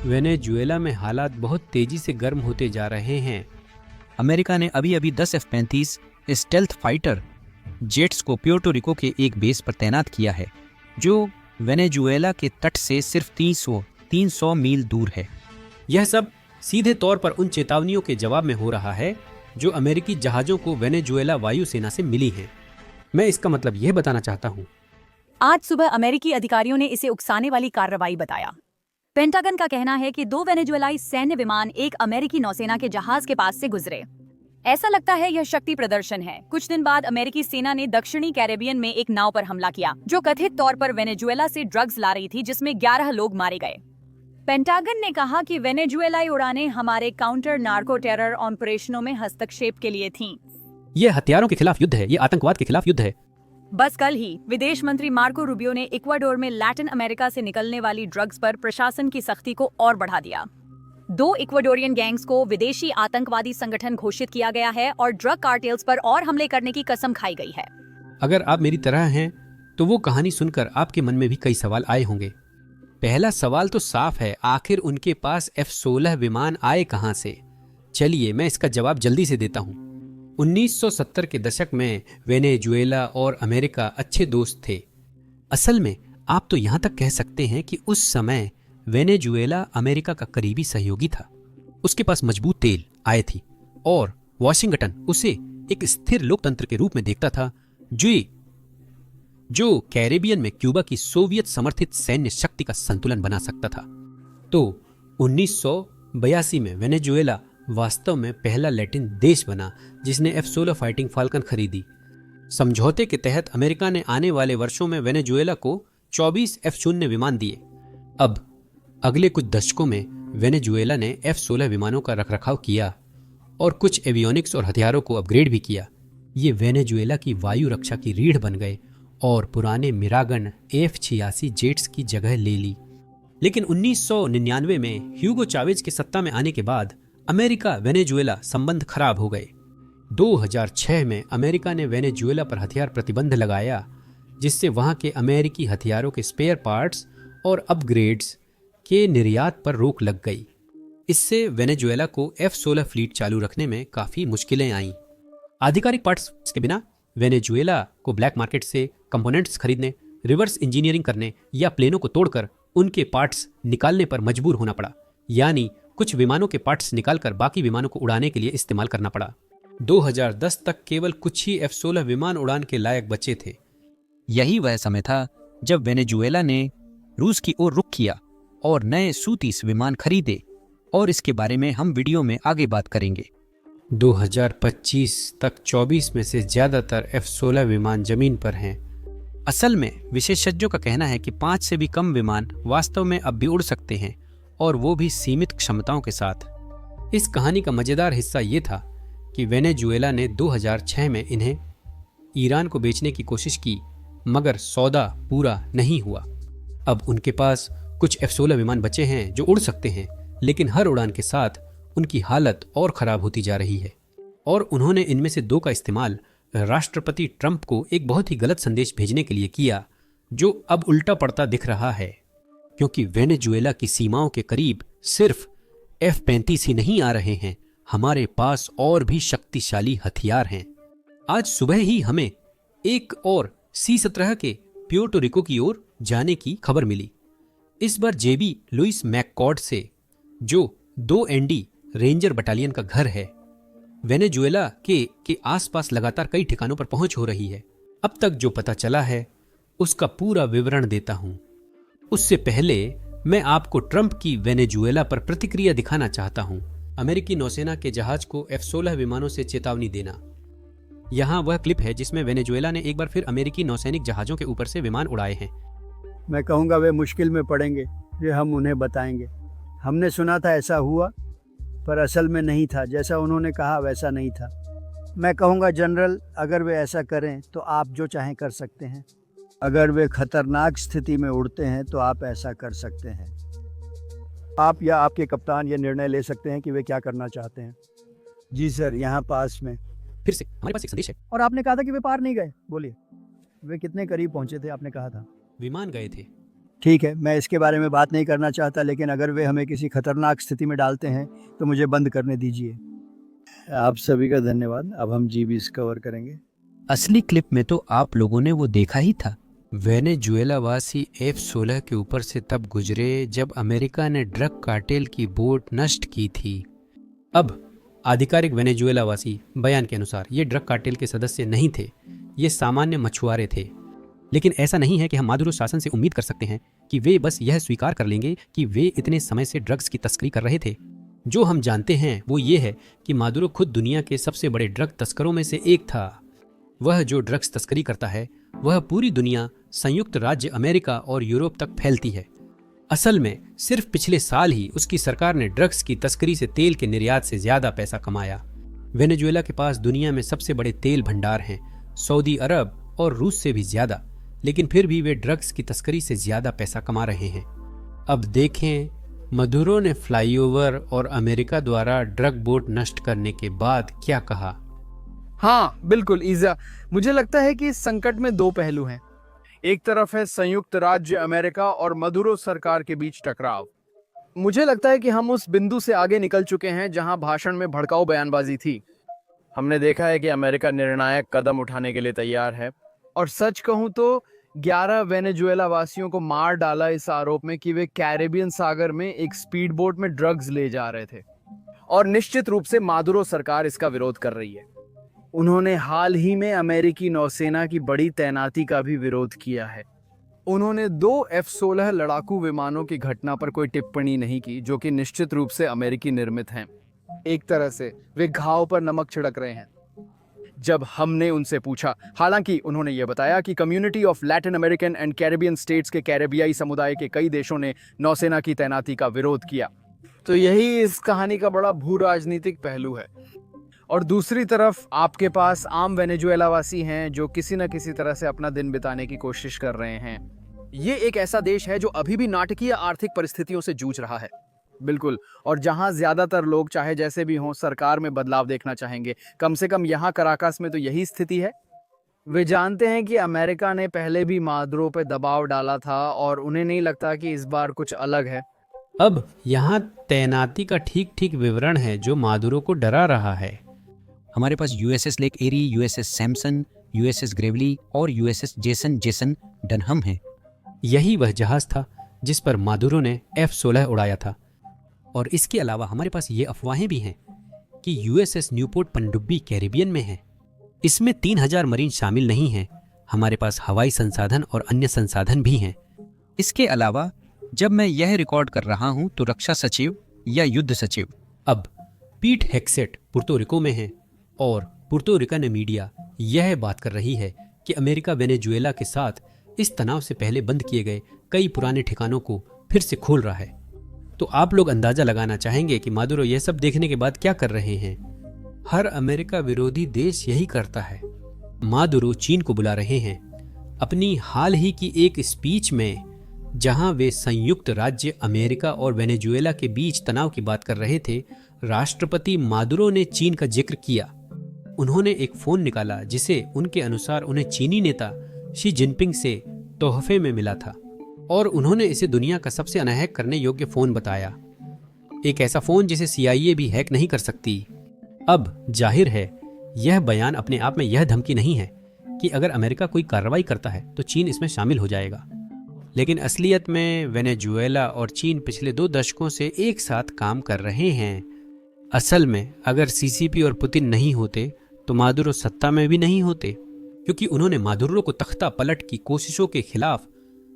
Venezuela में हालात बहुत तेजी से गर्म होते जा रहे हैं। अमेरिका ने अभी अभी 10 F-35 स्टेल्थ फाइटर जेट्स को प्यूर्टो रिको के एक बेस पर तैनात किया है, जो वेनेजुएला के तट से सिर्फ 300 मील दूर है। यह सब सीधे तौर पर उन चेतावनियों के जवाब में हो रहा है जो अमेरिकी जहाजों को वेनेजुएला वायुसेना से मिली हैं। मैं इसका मतलब यह बताना चाहता हूँ। आज सुबह अमेरिकी अधिकारियों ने इसे उकसाने वाली कार्रवाई बताया। पेंटागन का कहना है कि 2 वेनेजुएलाई सैन्य विमान एक अमेरिकी नौसेना के जहाज के पास से गुजरे। ऐसा लगता है यह शक्ति प्रदर्शन है। कुछ दिन बाद अमेरिकी सेना ने दक्षिणी कैरेबियन में एक नाव पर हमला किया जो कथित तौर पर वेनेजुएला से ड्रग्स ला रही थी, जिसमें 11 लोग मारे गए। पेंटागन ने कहा कि वेनेजुएलाई उड़ानें हमारे काउंटर नार्को टेरर ऑपरेशनों में हस्तक्षेप के लिए थीं। यह हथियारों के खिलाफ युद्ध है, यह आतंकवाद के खिलाफ युद्ध है। बस कल ही विदेश मंत्री मार्को रूबियो ने इक्वाडोर में लैटिन अमेरिका से निकलने वाली ड्रग्स पर प्रशासन की सख्ती को और बढ़ा दिया। 2 इक्वाडोरियन गैंग्स को विदेशी आतंकवादी संगठन घोषित किया गया है और ड्रग कार्टेल्स पर और हमले करने की कसम खाई गई है। अगर आप मेरी तरह हैं तो वो कहानी सुनकर आपके मन में भी कई सवाल आए होंगे। पहला सवाल तो साफ है, आखिर उनके पास F-16 विमान आए कहां से? चलिए मैं इसका जवाब जल्दी से देता हूं। 1970 के दशक में वेनेजुएला और अमेरिका अच्छे दोस्त थे। असल में आप तो यहां तक कह सकते हैं कि उस समय वेनेजुएला अमेरिका का करीबी सहयोगी था। उसके पास मजबूत तेल आय थी और वॉशिंगटन उसे एक स्थिर लोकतंत्र के रूप में देखता था जो कैरेबियन में क्यूबा की सोवियत समर्थित सैन्य शक्ति का संतुलन बना सकता था। तो 1982 में वेनेजुएला वास्तव में पहला लैटिन देश बना जिसने F-16 फाइटिंग फाल्कन खरीदी। समझौते के तहत अमेरिका ने आने वाले वर्षों में वेनेजुएला को 24 F-0 विमान दिए। अब अगले कुछ दशकों में वेनेजुएला ने F-16 विमानों का रखरखाव किया और कुछ एवियोनिक्स और हथियारों को अपग्रेड भी किया। ये वेनेजुएला की वायु रक्षा की रीढ़ बन गए और पुराने मिरागन F-86 जेट्स की जगह ले ली। लेकिन 1999 में ह्यूगो चावेज के सत्ता में आने के बाद अमेरिका वेनेजुएला संबंध खराब हो गए। 2006 में अमेरिका ने वेनेजुएला पर हथियार प्रतिबंध लगाया, जिससे वहां के अमेरिकी हथियारों के स्पेयर पार्ट्स और अपग्रेड्स के निर्यात पर रोक लग गई। इससे वेनेजुएला को F-16 फ्लीट चालू रखने में काफी मुश्किलें आईं। आधिकारिक पार्ट्स के बिना वेनेजुएला को ब्लैक मार्केट से कंपोनेंट्स खरीदने, रिवर्स इंजीनियरिंग करने या प्लेनों को तोड़कर उनके पार्ट्स निकालने पर मजबूर होना पड़ा। यानी कुछ विमानों के पार्ट्स निकालकर बाकी विमानों को उड़ाने के लिए इस्तेमाल करना पड़ा। 2010 तक केवल कुछ ही F-16 विमान उड़ान के लायक बचे थे। यही वह समय था जब वेनेजुएला ने रूस की ओर रुख किया और नए Su-30 विमान खरीदे, और इसके बारे में हम वीडियो में आगे बात करेंगे। 2025 तक 24 में से ज्यादातर F-16 विमान जमीन पर हैं। असल में विशेषज्ञों का कहना है कि 5 से भी कम विमान वास्तव में अब भी उड़ सकते हैं, और वो भी सीमित क्षमताओं के साथ। इस कहानी का मजेदार हिस्सा ये था कि वेनेजुएला ने 2006 में इन्हें ईरान को बेचने की कोशिश की, मगर सौदा पूरा नहीं हुआ। अब उनके पास कुछ F-16 विमान बचे हैं जो उड़ सकते हैं, लेकिन हर उड़ान के साथ उनकी हालत और खराब होती जा रही है। और उन्होंने इनमें से 2 का इस्तेमाल राष्ट्रपति ट्रंप को एक बहुत ही गलत संदेश भेजने के लिए किया, जो अब उल्टा पड़ता दिख रहा है, क्योंकि वेनेजुएला की सीमाओं के करीब सिर्फ F-35 ही नहीं आ रहे हैं, हमारे पास और भी शक्तिशाली हथियार हैं। आज सुबह ही हमें एक और C-17 के प्यूर्टो रिको की ओर जाने की खबर मिली। इस बार JB लुइस मैककॉर्ड से, जो 2 ND रेंजर बटालियन का घर है। वेनेजुएला के आसपास लगातार कई ठिकानों पर पहुंच हो रही है। अब तक जो पता चला है उसका पूरा विवरण देता हूं। उससे पहले मैं आपको ट्रंप की वेनेजुएला पर प्रतिक्रिया दिखाना चाहता हूं। अमेरिकी नौसेना के जहाज को F-16 विमानों से चेतावनी देना। यहां वह क्लिप है जिसमें वेनेजुएला ने एक बार फिर अमेरिकी नौसैनिक जहाजों के ऊपर से विमान उड़ाए हैं। मैं कहूँगा वे मुश्किल में पड़ेंगे, ये हम उन्हें बताएंगे। हमने सुना था ऐसा हुआ, पर असल में नहीं था। जैसा उन्होंने कहा वैसा नहीं था। मैं कहूँगा जनरल, अगर वे ऐसा करें तो आप जो चाहें कर सकते हैं। अगर वे खतरनाक स्थिति में उड़ते हैं तो आप ऐसा कर सकते हैं। आप या आपके कप्तान ये निर्णय ले सकते हैं कि वे क्या करना चाहते हैं। जी सर, यहाँ पास में। फिर से हमारे पास एक संदेश है। और आपने कहा था कि वे पार नहीं गए। बोलिए, वे कितने करीब पहुंचे थे? आपने कहा था विमान गए थे। ठीक है, मैं इसके बारे में बात नहीं करना चाहता, लेकिन अगर वे हमें किसी खतरनाक स्थिति में डालते हैं तो मुझे बंद करने दीजिए। आप सभी का धन्यवाद। अब हम जीबीस कवर करेंगे। असली क्लिप में तो आप लोगों ने वो देखा ही था। वेनेजुएला वासी F-16 के ऊपर से तब गुजरे जब अमेरिका ने ड्रग कार्टेल की बोट नष्ट की थी। अब आधिकारिक वेनेजुएला वासी बयान के अनुसार ये ड्रग कार्टेल के सदस्य नहीं थे, ये सामान्य मछुआरे थे। लेकिन ऐसा नहीं है कि हम मादुरो शासन से उम्मीद कर सकते हैं कि वे बस यह स्वीकार कर लेंगे कि वे इतने समय से ड्रग्स की तस्करी कर रहे थे। जो हम जानते हैं वो ये है कि मादुरो खुद दुनिया के सबसे बड़े ड्रग तस्करों में से एक था। वह जो ड्रग्स तस्करी करता है वह पूरी दुनिया, संयुक्त राज्य अमेरिका और यूरोप तक फैलती है। असल में सिर्फ पिछले साल ही उसकी सरकार ने ड्रग्स की तस्करी से तेल के निर्यात से ज्यादा पैसा कमाया। वेनेजुएला के पास दुनिया में सबसे बड़े तेल भंडार हैं, सऊदी अरब और रूस से भी ज्यादा, लेकिन फिर भी वे ड्रग्स की तस्करी से ज्यादा पैसा कमा रहे हैं। अब देखें, मदुरो ने फ्लाईओवर और अमेरिका द्वारा ड्रग बोट नष्ट करने के बाद क्या कहा। हाँ बिल्कुल ईजा, मुझे लगता है कि इस संकट में दो पहलू हैं। एक तरफ है संयुक्त राज्य अमेरिका और मदुरो सरकार के बीच टकराव। मुझे लगता है कि हम उस बिंदु से आगे निकल चुके हैं जहां भाषण में भड़काऊ बयानबाजी थी। हमने देखा है कि अमेरिका निर्णायक कदम उठाने के लिए तैयार है, और सच कहूं तो 11 वेनेजुएला वासियों को मार डाला इस आरोप में कि वे कैरेबियन सागर में एक स्पीड बोट में ड्रग्स ले जा रहे थे, और निश्चित रूप से मादुरो सरकार इसका विरोध कर रही है। उन्होंने हाल ही में अमेरिकी नौसेना की बड़ी तैनाती का भी विरोध किया है। उन्होंने 2 F-16 लड़ाकू विमानों की घटना पर कोई टिप्पणी नहीं की, जो कि निश्चित रूप से अमेरिकी निर्मित हैं। एक तरह से वे घाव पर नमक छिड़क रहे हैं। जब हमने उनसे पूछा, हालांकि उन्होंने ये बताया कि community of Latin American and Caribbean states के कैरेबियाई समुदाय के कई देशों ने नौसेना की तैनाती का विरोध किया। तो यही इस कहानी का बड़ा भू राजनीतिक पहलू है। और दूसरी तरफ आपके पास आम वेनेजुएला वासी हैं जो किसी न किसी तरह से अपना दिन बिताने की कोशिश कर रहे हैं। ये एक ऐसा देश है जो अभी भी नाटकीय आर्थिक परिस्थितियों से जूझ रहा है। बिल्कुल, और जहां ज्यादातर लोग चाहे जैसे भी हों सरकार में बदलाव देखना चाहेंगे। कम से कम यहां कराकास में तो यही स्थिति है। वे जानते हैं कि अमेरिका ने पहले भी मादुरो पे दबाव डाला था और उन्हें नहीं लगता कि इस बार कुछ अलग है। अब यहाँ तैनाती का ठीक ठीक विवरण है जो मादुरो को डरा रहा है। हमारे पास USS लेक एरी, USS सैमसन, USS ग्रेवली और USS जेसन डनहम है। यही वह जहाज था जिस पर मादुरो ने F-16 उड़ाया था। और इसके अलावा हमारे पास ये अफवाहें भी हैं कि USS न्यूपोर्ट पनडुब्बी कैरिबियन में है। इसमें 3000 मरीन शामिल नहीं हैं। हमारे पास हवाई संसाधन और अन्य संसाधन भी हैं। इसके अलावा जब मैं यह रिकॉर्ड कर रहा हूं तो रक्षा सचिव या युद्ध सचिव अब पीट हेक्सेट पुर्तो रिको में है, और पुर्तो रिकन मीडिया यह बात कर रही है कि अमेरिका वेनेजुएला के साथ इस तनाव से पहले बंद किए गए कई पुराने ठिकानों को फिर से खोल रहा है। तो आप लोग अंदाजा लगाना चाहेंगे कि मादुरो यह सब देखने के बाद क्या कर रहे हैं। हर अमेरिका विरोधी देश यही करता है। मादुरो चीन को बुला रहे हैं। अपनी हाल ही की एक स्पीच में जहां वे संयुक्त राज्य अमेरिका और वेनेजुएला के बीच तनाव की बात कर रहे थे, राष्ट्रपति मादुरो ने चीन का जिक्र किया। उन्होंने एक फोन निकाला जिसे उनके अनुसार उन्हें चीनी नेता शी जिनपिंग से तोहफे में मिला था, और उन्होंने इसे दुनिया का सबसे अनहैक करने योग्य फोन बताया। एक ऐसा फोन जिसे CIA भी हैक नहीं कर सकती। अब जाहिर है यह बयान अपने आप में यह धमकी नहीं है कि अगर अमेरिका कोई कार्रवाई करता है तो चीन इसमें शामिल हो जाएगा। लेकिन असलियत में वेनेजुएला और चीन पिछले 2 दशकों से एक साथ काम कर रहे हैं। असल में अगर CCP और पुतिन नहीं होते तो मादुरो सत्ता में भी नहीं होते, क्योंकि उन्होंने मादुरो को तख्ता पलट की कोशिशों के खिलाफ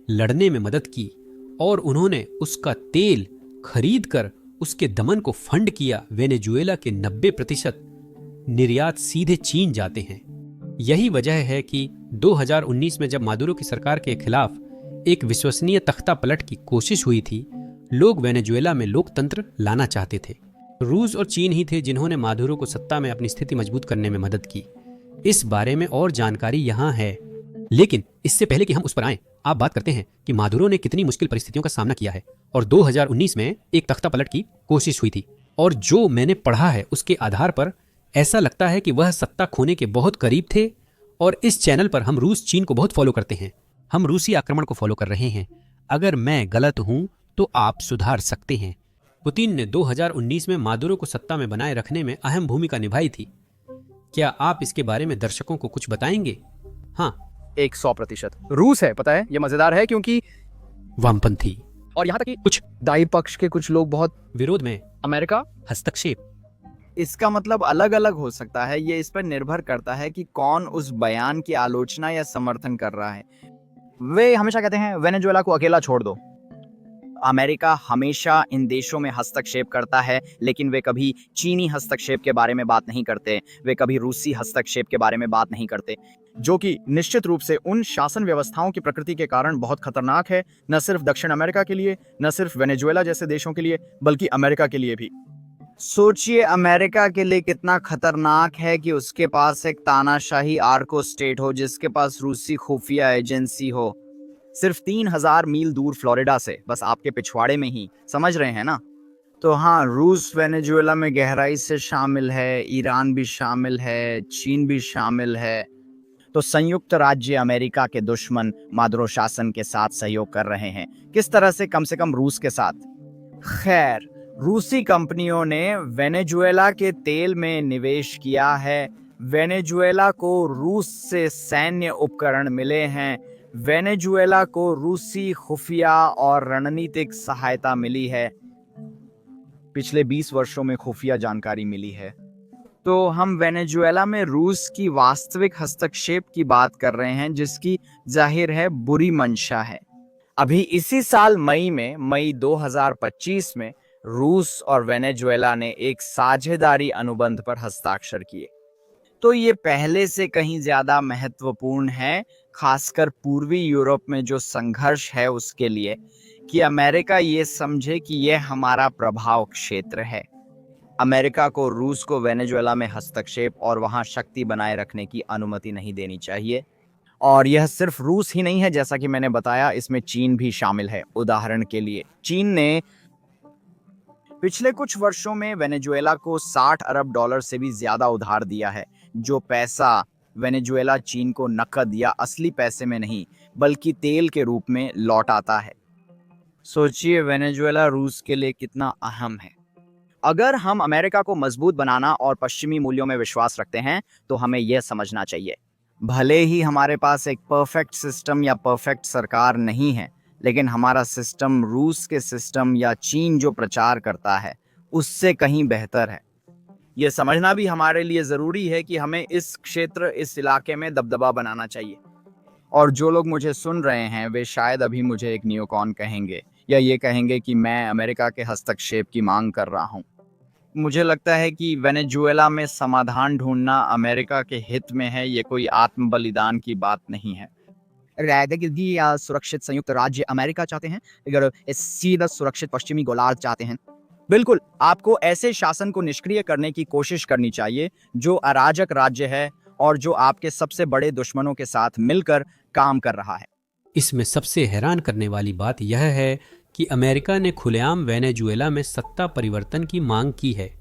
लड़ने में मदद की, और उन्होंने उसका तेल खरीद कर उसके दमन को फंड किया। वेनेजुएला के 90% निर्यात सीधे चीन जाते हैं। यही वजह है कि 2019 में जब मादुरो की सरकार के खिलाफ एक विश्वसनीय तख्ता पलट की कोशिश हुई थी, लोग वेनेजुएला में लोकतंत्र लाना चाहते थे। रूस और चीन ही थे जिन्होंने मादुरो को सत्ता में अपनी स्थिति मजबूत करने में मदद की। इस बारे में और जानकारी यहाँ है, लेकिन इससे पहले कि हम उस पर आएं, आप बात करते हैं कि मादुरो ने कितनी मुश्किल परिस्थितियों का सामना किया है, और 2019 में एक तख्ता पलट की कोशिश हुई थी। और जो मैंने पढ़ा है उसके आधार पर ऐसा लगता है कि वह सत्ता खोने के बहुत करीब थे। और इस चैनल पर हम रूस चीन को बहुत फॉलो करते हैं। हम रूसी आक्रमण को फॉलो कर रहे हैं। अगर मैं गलत हूं तो आप सुधार सकते हैं। पुतिन ने 2019 में मादुरो को सत्ता में बनाए रखने में अहम भूमिका निभाई थी। क्या आप इसके बारे में दर्शकों को कुछ बताएंगे? हाँ, 100%। रूस है, पता है, ये मजेदार है क्योंकि वामपंथी और यहाँ तक कि कुछ दाई पक्ष के कुछ लोग बहुत विरोध में अमेरिका हस्तक्षेप। इसका मतलब अलग अलग हो सकता है। ये इस पर निर्भर करता है कि कौन उस बयान की आलोचना या समर्थन कर रहा है। वे हमेशा कहते हैं वेनेजुएला को अकेला छोड़ दो। अमेरिका हमेशा इन देशों में हस्तक्षेप करता है, लेकिन वे कभी चीनी हस्तक्षेप के बारे में बात नहीं करते, वे कभी रूसी हस्तक्षेप के बारे में बात नहीं करते, जो कि निश्चित रूप से उन शासन व्यवस्थाओं की प्रकृति के कारण बहुत खतरनाक है, न सिर्फ दक्षिण अमेरिका के लिए, न सिर्फ वेनेजुएला जैसे देशों के लिए, बल्कि अमेरिका के लिए भी। सोचिए अमेरिका के लिए कितना खतरनाक है कि उसके पास एक तानाशाही आर्को स्टेट हो, जिसके पास रूसी खुफिया एजेंसी हो, सिर्फ 3000 मील दूर फ्लोरिडा से, बस आपके पिछवाड़े में ही। समझ रहे हैं ना? तो हाँ, रूस वेनेजुएला में गहराई से शामिल है, ईरान भी शामिल है, चीन भी शामिल है। तो संयुक्त राज्य अमेरिका के दुश्मन मादुरो शासन के साथ सहयोग कर रहे हैं। किस तरह से? कम कम रूस के साथ। खैर, रूसी कंपनियों ने वेनेजुएला के तेल में निवेश किया है, वेनेजुएला को रूस से सैन्य उपकरण मिले हैं, वेनेजुएला को रूसी खुफिया और रणनीतिक सहायता मिली है, पिछले 20 वर्षों में खुफिया जानकारी मिली है। तो हम वेनेजुएला में रूस की वास्तविक हस्तक्षेप की बात कर रहे हैं, जिसकी जाहिर है बुरी मंशा है। अभी इसी साल मई 2025 में रूस और वेनेजुएला ने एक साझेदारी अनुबंध पर हस्ताक्षर किए। तो ये पहले से कहीं ज्यादा महत्वपूर्ण है, खासकर पूर्वी यूरोप में जो संघर्ष है उसके लिए, कि अमेरिका ये समझे कि यह हमारा प्रभाव क्षेत्र है। अमेरिका को रूस को वेनेजुएला में हस्तक्षेप और वहां शक्ति बनाए रखने की अनुमति नहीं देनी चाहिए। और यह सिर्फ रूस ही नहीं है, जैसा कि मैंने बताया, इसमें चीन भी शामिल है। उदाहरण के लिए, चीन ने पिछले कुछ वर्षों में वेनेजुएला को $60 अरब से भी ज्यादा उधार दिया है। जो पैसा वेनेजुएला चीन को नकद या असली पैसे में नहीं, बल्कि तेल के रूप में लौट आता है। सोचिए वेनेजुएला रूस के लिए कितना अहम है। अगर हम अमेरिका को मजबूत बनाना और पश्चिमी मूल्यों में विश्वास रखते हैं, तो हमें यह समझना चाहिए, भले ही हमारे पास एक परफेक्ट सिस्टम या परफेक्ट सरकार नहीं है, लेकिन हमारा सिस्टम रूस के सिस्टम या चीन जो प्रचार करता है उससे कहीं बेहतर है। यह समझना भी हमारे लिए ज़रूरी है कि हमें इस क्षेत्र, इस इलाके में दबदबा बनाना चाहिए। और जो लोग मुझे सुन रहे हैं वे शायद अभी मुझे एक नियोकॉन कहेंगे, या ये कहेंगे कि मैं अमेरिका के हस्तक्षेप की मांग कर रहा हूँ। मुझे लगता है कि वेनेजुएला में समाधान ढूंढना अमेरिका के हित में है, ये कोई आत्म बलिदान की बात नहीं है। या सुरक्षित संयुक्त राज्य अमेरिका चाहते हैं, अगर सीधा सुरक्षित पश्चिमी गोलार्ध चाहते हैं, बिल्कुल, आपको ऐसे शासन को निष्क्रिय करने की कोशिश करनी चाहिए जो अराजक राज्य है और जो आपके सबसे बड़े दुश्मनों के साथ मिलकर काम कर रहा है। इसमें सबसे हैरान करने वाली बात यह है कि अमेरिका ने खुलेआम वेनेजुएला में सत्ता परिवर्तन की मांग की है,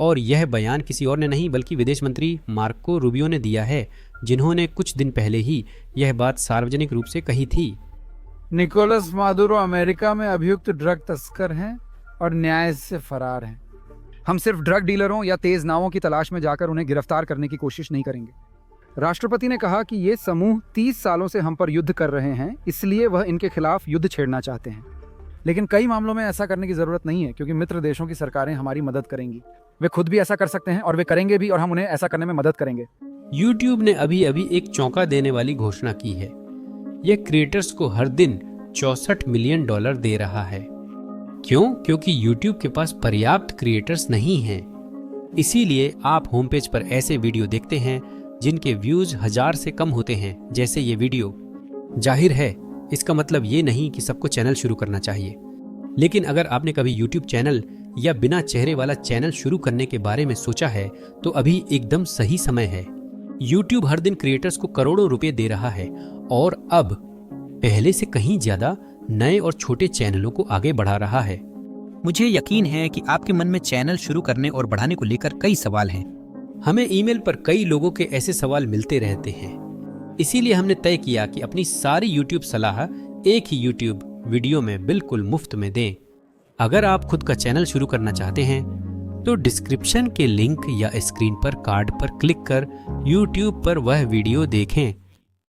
और यह बयान किसी और ने नहीं बल्कि विदेश मंत्री मार्को रूबियो ने दिया है, जिन्होंने कुछ दिन पहले ही यह बात सार्वजनिक रूप से कही थी। निकोलस मादुरो अमेरिका में अभियुक्त ड्रग तस्कर हैं और न्याय से फरार हैं। हम सिर्फ ड्रग डीलरों या तेज नावों की तलाश में जाकर उन्हें गिरफ्तार करने की कोशिश नहीं करेंगे। राष्ट्रपति ने कहा कि ये समूह 30 सालों से हम पर युद्ध कर रहे हैं, इसलिए वह इनके खिलाफ युद्ध छेड़ना चाहते हैं। लेकिन कई मामलों में ऐसा करने की जरूरत नहीं है, क्योंकि मित्र देशों की सरकारें हमारी मदद करेंगी। वे खुद भी ऐसा कर सकते हैं और वे करेंगे भी, और हम उन्हें ऐसा करने में मदद करेंगे। YouTube ने अभी एक चौंका देने वाली घोषणा की है। यह क्रिएटर्स को हर दिन $64 मिलियन दे रहा है। क्यों? क्योंकि YouTube के पास पर्याप्त क्रिएटर्स नहीं हैं। इसीलिए आप होम पेज पर ऐसे वीडियो देखते हैं जिनके व्यूज 1000 से कम होते हैं, जैसे ये वीडियो। जाहिर है इसका मतलब ये नहीं कि सबको चैनल शुरू करना चाहिए, लेकिन अगर आपने कभी YouTube चैनल या बिना चेहरे वाला चैनल शुरू करने के बारे में सोचा है तो अभी एकदम सही समय है। YouTube हर दिन क्रिएटर्स को करोड़ों रुपए दे रहा है और अब पहले से कहीं ज्यादा नए और छोटे चैनलों को आगे बढ़ा रहा है। मुझे यकीन है कि आपके मन में चैनल शुरू करने और बढ़ाने को लेकर कई सवाल हैं। हमें ईमेल पर कई लोगों के ऐसे सवाल मिलते रहते हैं, इसीलिए हमने तय किया कि अपनी सारी YouTube सलाह एक ही YouTube वीडियो में बिल्कुल मुफ्त में दें। अगर आप खुद का चैनल शुरू करना चाहते हैं तो डिस्क्रिप्शन के लिंक या स्क्रीन पर कार्ड पर क्लिक कर YouTube पर वह वीडियो देखें